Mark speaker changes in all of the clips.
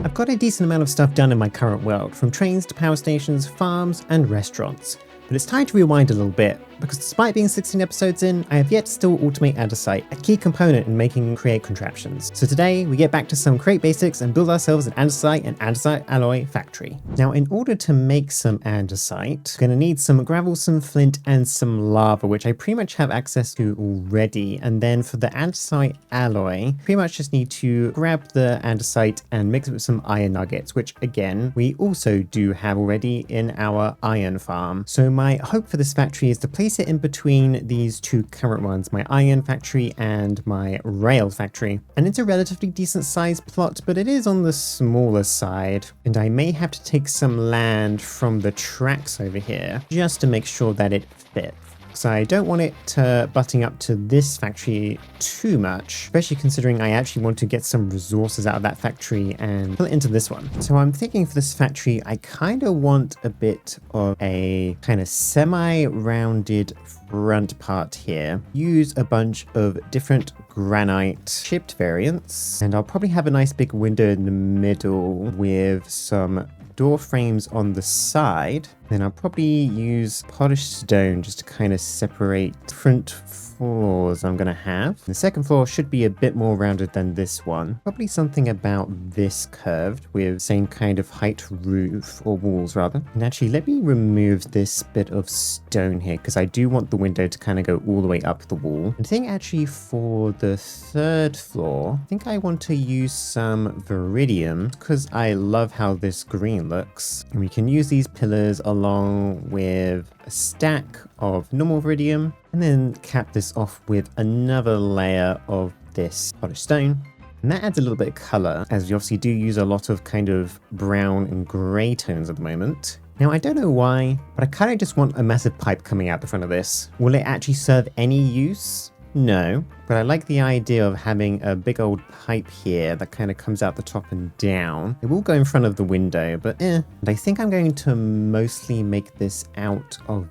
Speaker 1: I've got a decent amount of stuff done in my current world, from trains to power stations, farms, and restaurants. But it's time to rewind a little bit, because despite being 16 episodes in, I have yet to still automate ANDESITE, a key component in making create contraptions. So today, we get back to some create basics and build ourselves an ANDESITE and ANDESITE alloy factory. Now, in order to make some ANDESITE, we're going to need some gravel, some flint, and some lava, which I pretty much have access to already. And then for the ANDESITE alloy, pretty much just need to grab the ANDESITE and mix it with some iron nuggets, which again, we also do have already in our iron farm. So my hope for this factory is to place it in between these two current ones, my iron factory and my rail factory. And it's a relatively decent sized plot, but it is on the smaller side. And I may have to take some land from the tracks over here just to make sure that it fits. So I don't want it butting up to this factory too much, especially considering I actually want to get some resources out of that factory and put it into this one. So I'm thinking for this factory, I kind of want a bit of a kind of semi-rounded front part here. Use a bunch of different granite chipped variants, and I'll probably have a nice big window in the middle with some door frames on the side. Then I'll probably use polished stone just to kind of separate different floors I'm gonna have. The second floor should be a bit more rounded than this one. Probably something about this curved with same kind of height roof, or walls rather. And actually let me remove this bit of stone here because I do want the window to kind of go all the way up the wall. I think actually for the third floor, I think I want to use some viridium because I love how this green looks. And we can use these pillars along with a stack of normal viridium and then cap this off with another layer of this polished stone. And that adds a little bit of color, as we obviously do use a lot of kind of brown and gray tones at the moment. Now, I don't know why, but I kind of just want a massive pipe coming out the front of this. Will it actually serve any use? No, but I like the idea of having a big old pipe here that kind of comes out the top and down. It will go in front of the window, but And I think I'm going to mostly make this out of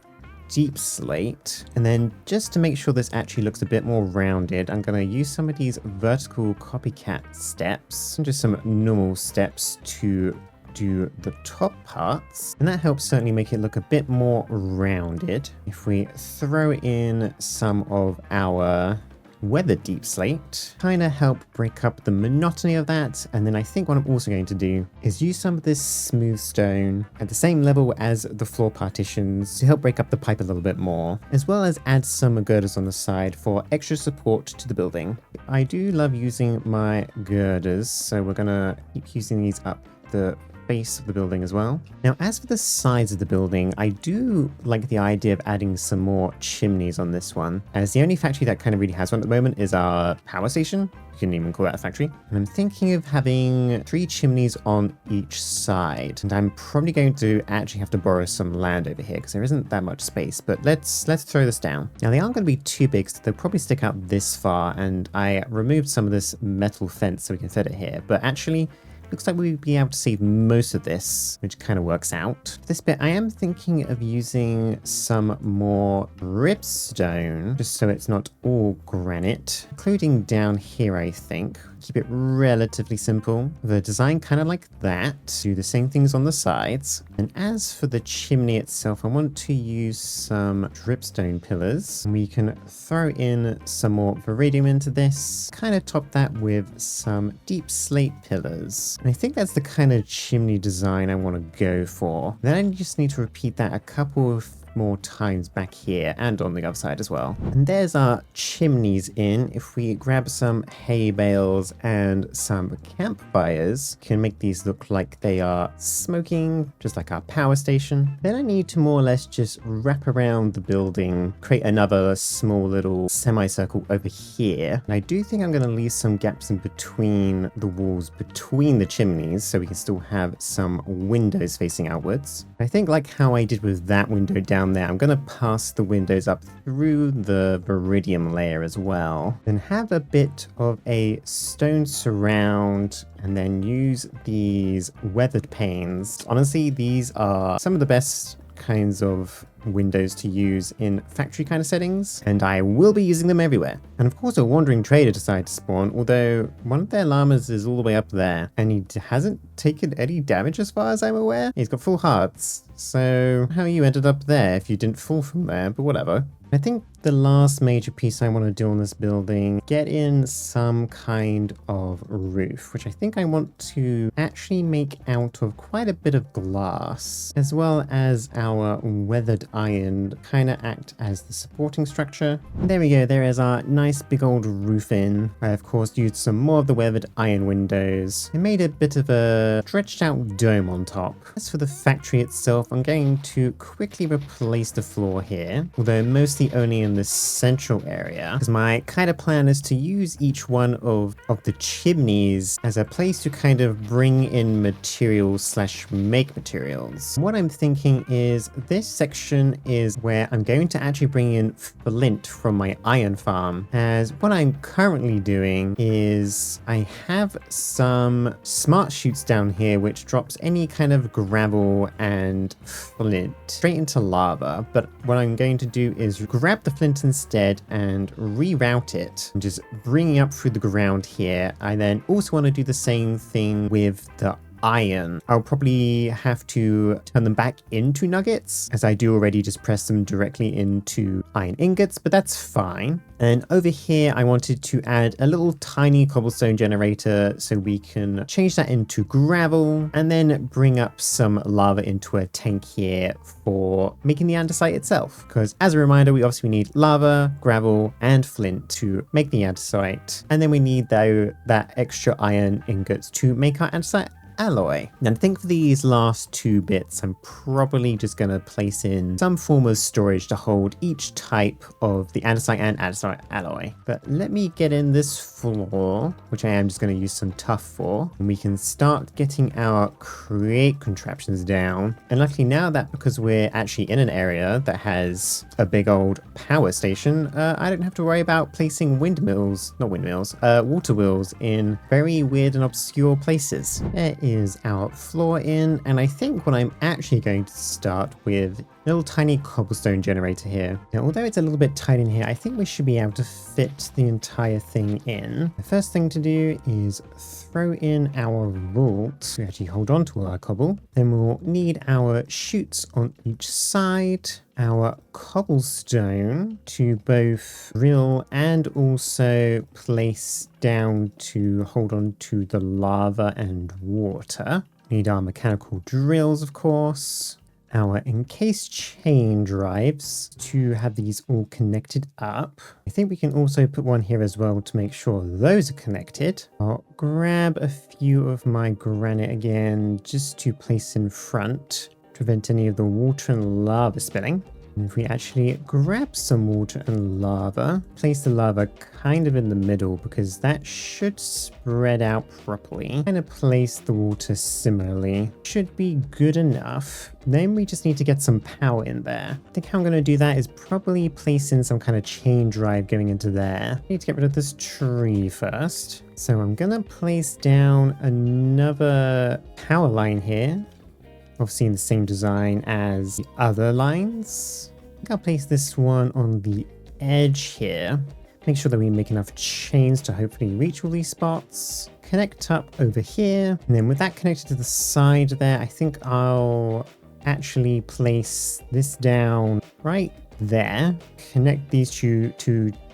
Speaker 1: deep slate. And then just to make sure this actually looks a bit more rounded, I'm going to use some of these vertical copycat steps and just some normal steps to do the top parts, and that helps certainly make it look a bit more rounded. If we throw in some of our weathered deep slate, kind of help break up the monotony of that. And then I think what I'm also going to do is use some of this smooth stone at the same level as the floor partitions to help break up the pipe a little bit more, as well as add some girders on the side for extra support to the building. I do love using my girders, so we're gonna keep using these up the base of the building as well. Now, as for the sides of the building, I do like the idea of adding some more chimneys on this one, as the only factory that kind of really has one at the moment is our power station. You can even call that a factory. And I'm thinking of having 3 chimneys on each side. And I'm probably going to actually have to borrow some land over here because there isn't that much space, but let's throw this down. Now, they aren't going to be too big, so they'll probably stick out this far. And I removed some of this metal fence so we can fit it here, but actually, looks like we'll be able to save most of this, which kind of works out. This bit, I am thinking of using some more ripstone, just so it's not all granite, including down here, I think. Keep it relatively simple. The design kind of like that. Do the same things on the sides. And as for the chimney itself, I want to use some dripstone pillars. We can throw in some more viridium into this, kind of top that with some deep slate pillars. And I think that's the kind of chimney design I want to go for. Then I just need to repeat that a couple of more times back here and on the other side as well. And there's our chimneys in. If we grab some hay bales and some campfires, can make these look like they are smoking, just like our power station. Then I need to more or less just wrap around the building, create another small little semicircle over here. And I do think I'm going to leave some gaps in between the walls, between the chimneys, so we can still have some windows facing outwards. I think like how I did with that window down there, I'm going to pass the windows up through the viridium layer as well. Then have a bit of a stone surround and then use these weathered panes. Honestly, these are some of the best kinds of windows to use in factory kind of settings, and I will be using them everywhere. And of course a wandering trader decided to spawn, although one of their llamas is all the way up there, and he hasn't taken any damage as far as I'm aware. He's got full hearts, so how you ended up there if you didn't fall from there, but whatever. I think the last major piece I want to do on this building, get in some kind of roof, which I think I want to actually make out of quite a bit of glass, as well as our weathered iron kind of act as the supporting structure. There we go, there is our nice big old roof in. I of course used some more of the weathered iron windows and made a bit of a stretched out dome on top. As for the factory itself, I'm going to quickly replace the floor here, although mostly only in the central area, because my kind of plan is to use each one of the chimneys as a place to kind of bring in materials slash make materials. What I'm thinking is this section is where I'm going to actually bring in flint from my iron farm, as what I'm currently doing is I have some smart chutes down here which drops any kind of gravel and flint straight into lava, but what I'm going to do is grab the flint instead and reroute it, and just bringing up through the ground here. I then also want to do the same thing with the iron. I'll probably have to turn them back into nuggets, as I do already just press them directly into iron ingots, but that's fine. And over here I wanted to add a little tiny cobblestone generator so we can change that into gravel, and then bring up some lava into a tank here for making the andesite itself, because as a reminder, we obviously need lava, gravel and flint to make the andesite, and then we need that extra iron ingots to make our andesite alloy. And I think for these last two bits, I'm probably just going to place in some form of storage to hold each type of the andesite and andesite alloy. But let me get in this floor, which I am just going to use some tuff for, and we can start getting our create contraptions down. And luckily now that, because we're actually in an area that has a big old power station, I don't have to worry about placing water wheels in very weird and obscure places. There is our floor in, and I think what I'm actually going to start with, a little tiny cobblestone generator here. Now, although it's a little bit tight in here, I think we should be able to fit the entire thing in. The first thing to do is throw in our vault. We actually hold on to our cobble. Then we'll need our chutes on each side, our cobblestone to both drill and also place down to hold on to the lava and water. Need our mechanical drills, of course. Our encased chain drives to have these all connected up. I think we can also put one here as well to make sure those are connected. I'll grab a few of my granite again just to place in front, prevent any of the water and lava spilling. And if we actually grab some water and lava, place the lava kind of in the middle because that should spread out properly. Kind of place the water similarly. Should be good enough. Then we just need to get some power in there. I think how I'm going to do that is probably place in some kind of chain drive going into there. I need to get rid of this tree first. So I'm going to place down another power line here. Obviously in the same design as the other lines. I think I'll place this one on the edge here. Make sure that we make enough chains to hopefully reach all these spots. Connect up over here. And then with that connected to the side there, I think I'll actually place this down right there. Connect these two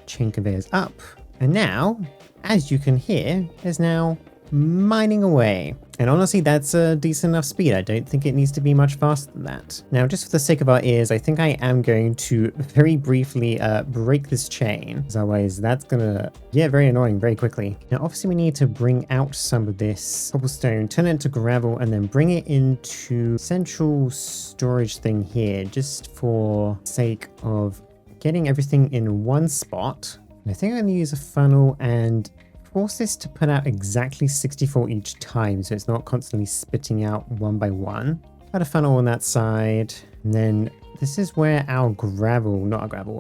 Speaker 1: chain conveyors up. And now, as you can hear, there's now mining away. And honestly, that's a decent enough speed. I don't think it needs to be much faster than that. Now, just for the sake of our ears, I think I am going to very briefly break this chain, because otherwise that's gonna get very annoying very quickly. Now, obviously we need to bring out some of this cobblestone, turn it into gravel, and then bring it into central storage thing here, just for sake of getting everything in one spot. And I think I'm gonna use a funnel and force this to put out exactly 64 each time, so it's not constantly spitting out one by one. Got a funnel on that side, and then this is where our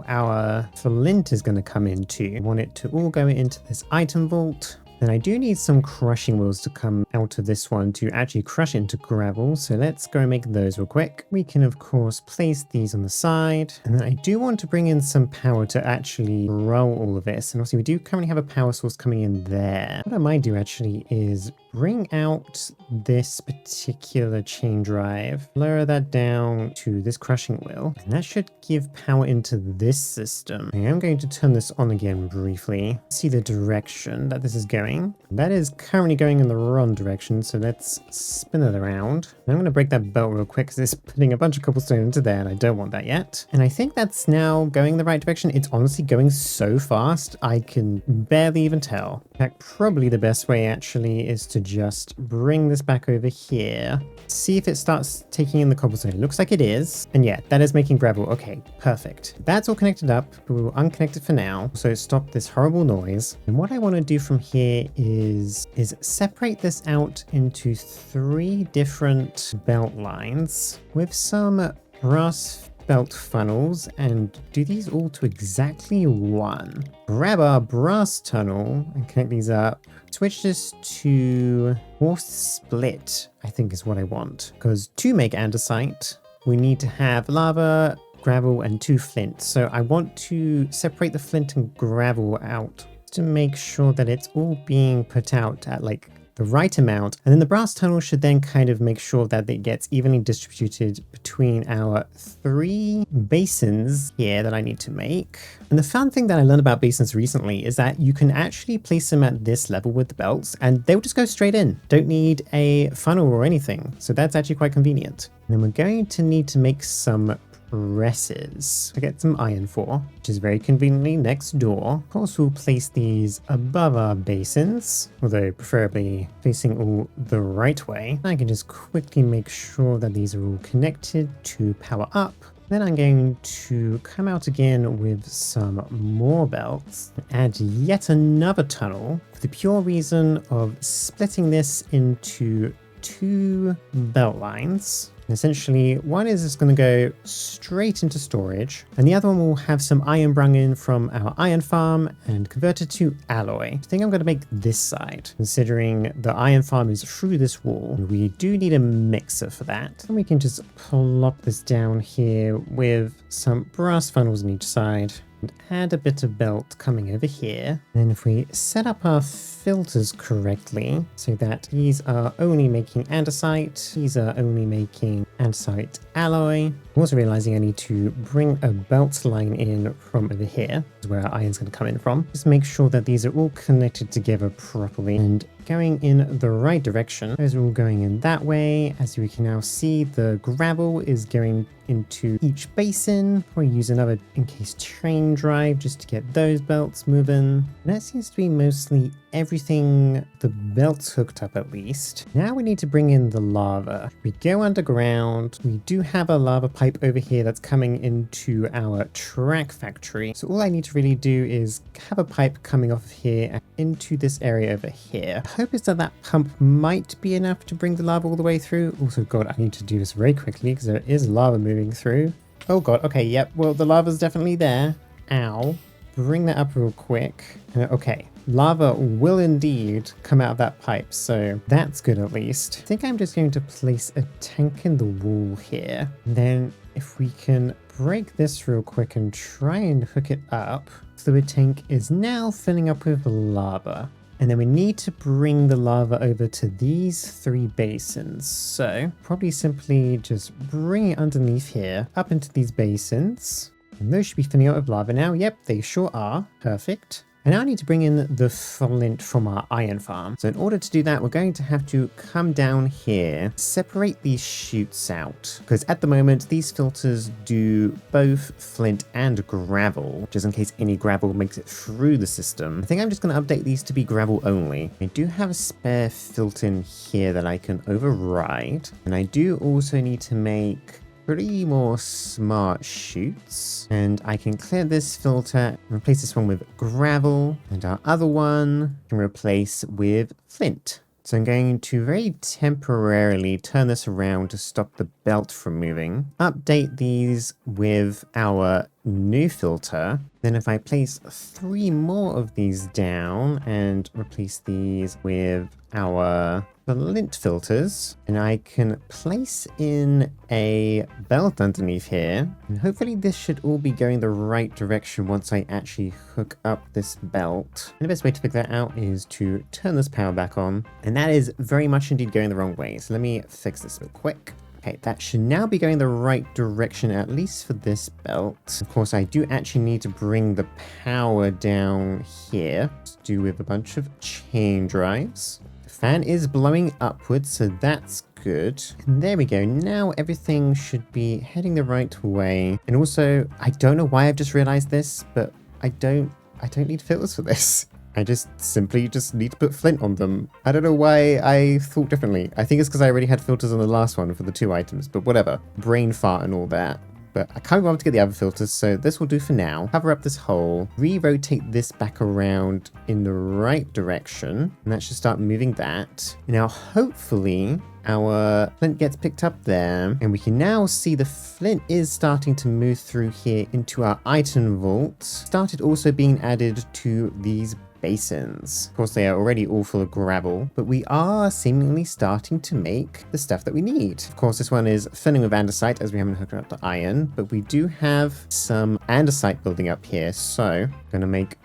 Speaker 1: our flint is going to come into. I want it to all go into this item vault. Then I do need some crushing wheels to come out of this one to actually crush it into gravel. So let's go and make those real quick. We can of course place these on the side. And then I do want to bring in some power to actually roll all of this. And also we do currently have a power source coming in there. What I might do actually is bring out this particular chain drive, lower that down to this crushing wheel, and that should give power into this system. I am going to turn this on again briefly, see the direction that this is going. That is currently going in the wrong direction, so let's spin it around. I'm going to break that belt real quick because it's putting a bunch of cobblestone into there and I don't want that yet. And I think that's now going the right direction. It's honestly going so fast, I can barely even tell. In fact, probably the best way actually is to just bring this back over here. See if it starts taking in the cobblestone. It looks like it is. And yeah, that is making gravel. Okay, perfect. That's all connected up, but we will unconnect it for now. So stop this horrible noise. And what I want to do from here is separate this out into 3 different belt lines with some brass belt funnels and do these all to exactly 1. Grab our brass tunnel and connect these up. Switch this to force split, I think is what I want. Because to make andesite, we need to have lava, gravel, and 2 flint. So I want to separate the flint and gravel out to make sure that it's all being put out at like the right amount. And then the brass tunnel should then kind of make sure that it gets evenly distributed between our 3 basins here that I need to make. And the fun thing that I learned about basins recently is that you can actually place them at this level with the belts and they'll just go straight in. Don't need a funnel or anything. So that's actually quite convenient. And then we're going to need to make some presses to get some iron for, which is very conveniently next door. Of course, we'll place these above our basins, although preferably placing all the right way. I can just quickly make sure that these are all connected to power up. Then I'm going to come out again with some more belts, add yet another tunnel for the pure reason of splitting this into 2 belt lines. Essentially, one is just going to go straight into storage, and the other one will have some iron brung in from our iron farm and converted to alloy. I think I'm going to make this side, considering the iron farm is through this wall. We do need a mixer for that. And we can just plop this down here with some brass funnels on each side. And add a bit of belt coming over here. And if we set up our filters correctly so that these are only making andesite, these are only making andesite alloy. I'm also realizing I need to bring a belt line in from over here, where our iron's going to come in from. Just make sure that these are all connected together properly and going in the right direction. Those are all going in that way. As we can now see, the gravel is going into each basin. We'll use another encased train drive just to get those belts moving. And that seems to be mostly everything the belts hooked up at least. Now we need to bring in the lava. We go underground. We do have a lava pipe over here that's coming into our track factory. So all I need to really do is have a pipe coming off of here and into this area over here. The hope is that that pump might be enough to bring the lava all the way through. Also, God, I need to do this very quickly because there is lava moving through. Oh God, okay, yep, well the lava's definitely there. Ow. Bring that up real quick. Okay, lava will indeed come out of that pipe, so that's good at least. I think I'm just going to place a tank in the wall here. And then if we can break this real quick and try and hook it up, fluid tank is now filling up with lava. And then we need to bring the lava over to these 3 basins. So probably simply just bring it underneath here, up into these basins. And those should be filling out with lava now. Yep, they sure are. Perfect. And now I need to bring in the flint from our iron farm. So in order to do that, we're going to have to come down here, separate these chutes out. Because at the moment, these filters do both flint and gravel, just in case any gravel makes it through the system. I think I'm just going to update these to be gravel only. I do have a spare filter in here that I can override. And I do also need to make 3 more smart chutes, and I can clear this filter and replace this one with gravel, and our other one can replace with flint. So I'm going to very temporarily turn this around to stop the belt from moving. Update these with our new filter. Then if I place 3 more of these down and replace these with our lint filters, and I can place in a belt underneath here, and hopefully this should all be going the right direction once I actually hook up this belt. And the best way to figure that out is to turn this power back on, and that is very much indeed going the wrong way. So let me fix this real quick. Okay, that should now be going the right direction, at least for this belt. Of course, I do actually need to bring the power down here to do with a bunch of chain drives. The fan is blowing upwards, so that's good. And there we go. Now everything should be heading the right way. And also, I don't know why I've just realized this, but I don't need filters for this. I just simply need to put flint on them. I don't know why I thought differently. I think it's because I already had filters on the last one for the 2 items, but whatever. Brain fart and all that. But I can't bother to get the other filters, so this will do for now. Cover up this hole, re-rotate this back around in the right direction, and that should start moving that. Now, hopefully, our flint gets picked up there, and we can now see the flint is starting to move through here into our item vault. Started also being added to these basins. Of course, they are already all full of gravel, but we are seemingly starting to make the stuff that we need. Of course, this one is filling with andesite as we haven't hooked up to iron, but we do have some andesite building up here, so I'm going to make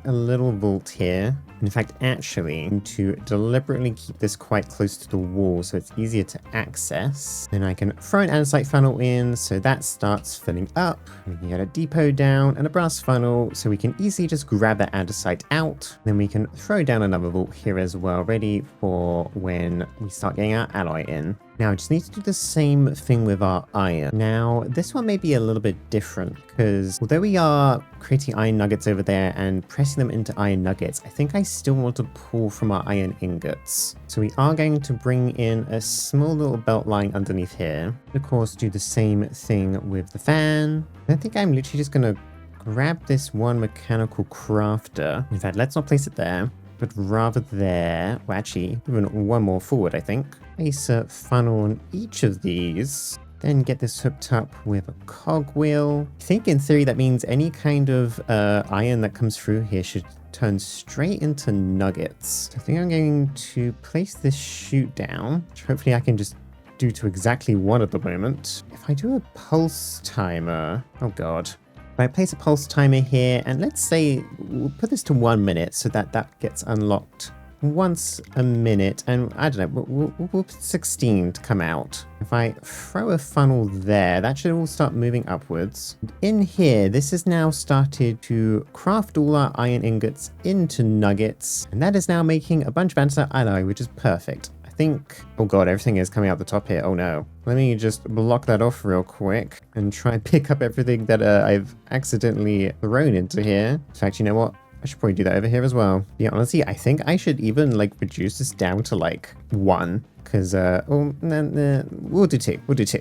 Speaker 1: a little vault here. In fact, actually, to deliberately keep this quite close to the wall so it's easier to access. Then I can throw an andesite funnel in so that starts filling up. We can get a depot down and a brass funnel so we can easily just grab that andesite out. Then we can throw down another vault here as well, ready for when we start getting our alloy in. Now, I just need to do the same thing with our iron. Now, this one may be a little bit different because although we are creating iron nuggets over there and pressing them into iron nuggets, I think I still want to pull from our iron ingots. So we are going to bring in a small little belt line underneath here. Of course, do the same thing with the fan. I think I'm literally just going to grab this one mechanical crafter. In fact, let's not place it there, but rather there. Well, actually, even one more forward, I think. Place a funnel on each of these. Then get this hooked up with a cogwheel. I think in theory that means any kind of iron that comes through here should turn straight into nuggets. So I think I'm going to place this chute down, which hopefully I can just do to exactly one at the moment. If I do a pulse timer, oh god. If I place a pulse timer here, and let's say we'll put this to 1 minute so that that gets unlocked once a minute, and I don't know, we'll put 16 to come out. If I throw a funnel there, that should all start moving upwards. In here, this has now started to craft all our iron ingots into nuggets, and that is now making a bunch of andesite alloy, which is perfect. I think, oh god, everything is coming out the top here. Oh no. Let me just block that off real quick and try and pick up everything that I've accidentally thrown into here. In fact, you know what? I should probably do that over here as well. Yeah, honestly, I think I should even like reduce this down to like 1. Because, we'll do 2. We'll do 2.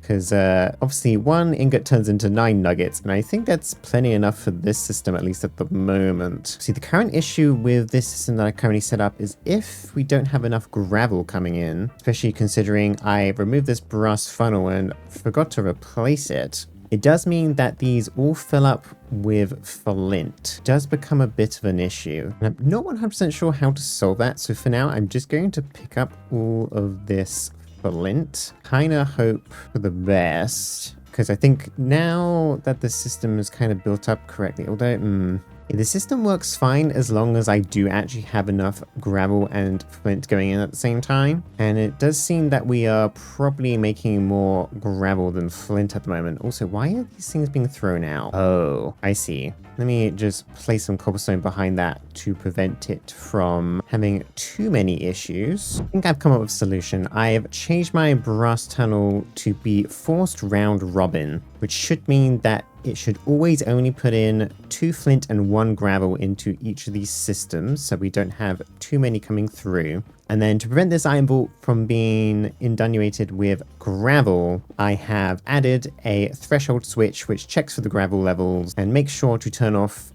Speaker 1: Because, obviously, 1 ingot turns into 9 nuggets. And I think that's plenty enough for this system, at least at the moment. See, the current issue with this system that I currently set up is if we don't have enough gravel coming in, especially considering I removed this brass funnel and forgot to replace it, it does mean that these all fill up with flint. It does become a bit of an issue. And I'm not 100% sure how to solve that. So for now, I'm just going to pick up all of this flint. Kind of hope for the best. Because I think now that the system is kind of built up correctly, although, the system works fine as long as I do actually have enough gravel and flint going in at the same time. And it does seem that we are probably making more gravel than flint at the moment. Also, why are these things being thrown out? Oh, I see. Let me just place some cobblestone behind that to prevent it from having too many issues. I think I've come up with a solution. I've changed my brass tunnel to be forced round robin, which should mean that it should always only put in 2 flint and 1 gravel into each of these systems, so we don't have too many coming through. And then to prevent this iron vault from being inundated with gravel, I have added a threshold switch which checks for the gravel levels and makes sure to turn off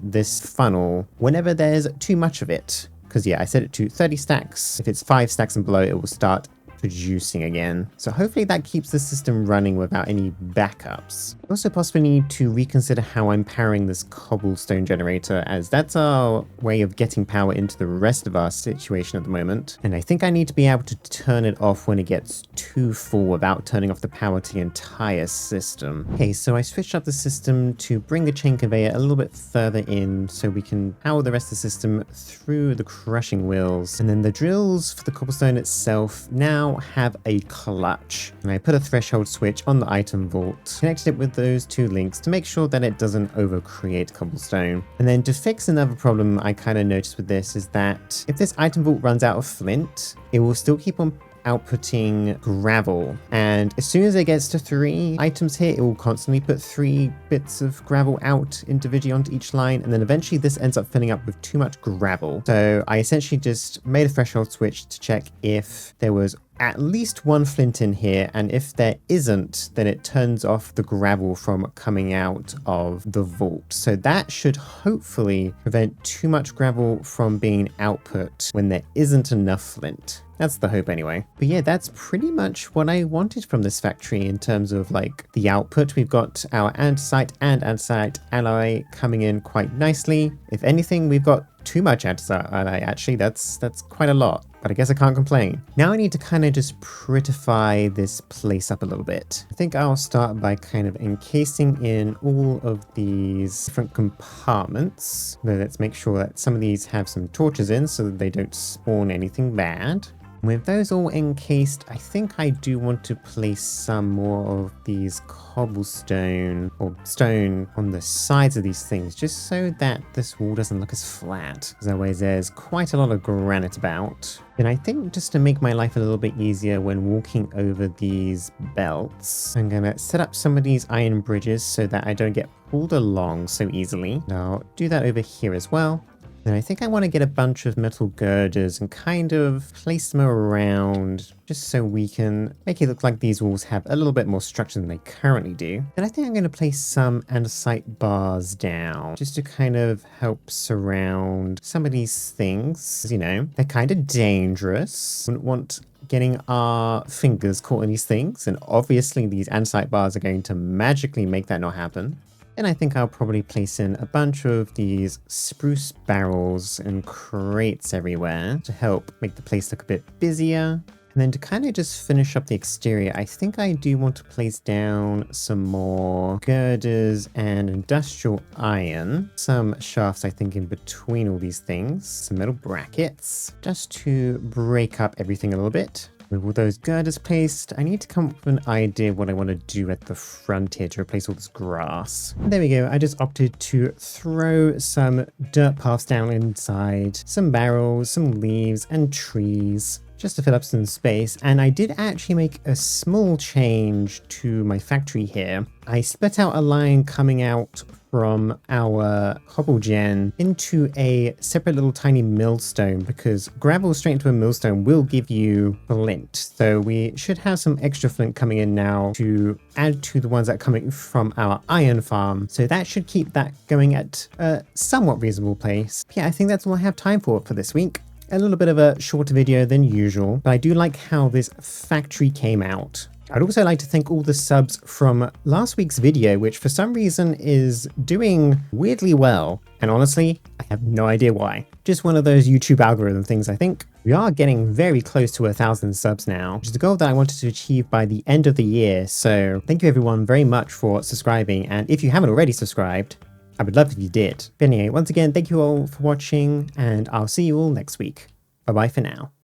Speaker 1: this funnel whenever there's too much of it. because yeah, I set it to 30 stacks. If it's 5 stacks and below, it will start producing again. So hopefully that keeps the system running without any backups. I also possibly need to reconsider how I'm powering this cobblestone generator, as that's our way of getting power into the rest of our situation at the moment. And I think I need to be able to turn it off when it gets too full without turning off the power to the entire system. Okay, so I switched up the system to bring the chain conveyor a little bit further in so we can power the rest of the system through the crushing wheels. And then the drills for the cobblestone itself now have a clutch, and I put a threshold switch on the item vault, connected it with those 2 links to make sure that it doesn't overcreate cobblestone. And then to fix another problem I kind of noticed with this is that if this item vault runs out of flint, it will still keep on outputting gravel, and as soon as it gets to 3 items here, it will constantly put 3 bits of gravel out individually onto each line, and then eventually this ends up filling up with too much gravel. So I essentially just made a threshold switch to check if there was at least 1 flint in here, and if there isn't, then it turns off the gravel from coming out of the vault. So that should hopefully prevent too much gravel from being output when there isn't enough flint. That's the hope anyway. But yeah, that's pretty much what I wanted from this factory in terms of like the output. We've got our andesite and andesite alloy coming in quite nicely. If anything, we've got too much andesite alloy actually. That's quite a lot, but I guess I can't complain. Now I need to kind of just prettify this place up a little bit. I think I'll start by kind of encasing in all of these different compartments. Let's make sure that some of these have some torches in so that they don't spawn anything bad. With those all encased, I think I do want to place some more of these cobblestone or stone on the sides of these things, just so that this wall doesn't look as flat. Because otherwise there's quite a lot of granite about. And I think just to make my life a little bit easier when walking over these belts, I'm gonna set up some of these iron bridges so that I don't get pulled along so easily. And I'll do that over here as well. Then I think I want to get a bunch of metal girders and kind of place them around just so we can make it look like these walls have a little bit more structure than they currently do. And I think I'm going to place some andesite bars down just to kind of help surround some of these things. You know, they're kind of dangerous. Wouldn't want getting our fingers caught in these things, and obviously these andesite bars are going to magically make that not happen. And I think I'll probably place in a bunch of these spruce barrels and crates everywhere to help make the place look a bit busier. And then to kind of just finish up the exterior, I think I do want to place down some more girders and industrial iron. Some shafts, I think, in between all these things. Some metal brackets, just to break up everything a little bit. With all those girders placed, I need to come up with an idea of what I want to do at the front here to replace all this grass. And there we go. I just opted to throw some dirt paths down inside, some barrels, some leaves and trees, just to fill up some space. And I did actually make a small change to my factory here. I split out a line coming out from our cobble gen into a separate little tiny millstone, because gravel straight into a millstone will give you flint. So we should have some extra flint coming in now to add to the ones that are coming from our iron farm. So that should keep that going at a somewhat reasonable pace. Yeah, I think that's all I have time for this week. A little bit of a shorter video than usual, but I do like how this factory came out. I'd also like to thank all the subs from last week's video, which for some reason is doing weirdly well. And honestly, I have no idea why. Just one of those YouTube algorithm things, I think. We are getting very close to 1,000 subs now, which is a goal that I wanted to achieve by the end of the year. So thank you everyone very much for subscribing. And if you haven't already subscribed, I would love if you did. But anyway, once again, thank you all for watching, and I'll see you all next week. Bye bye for now.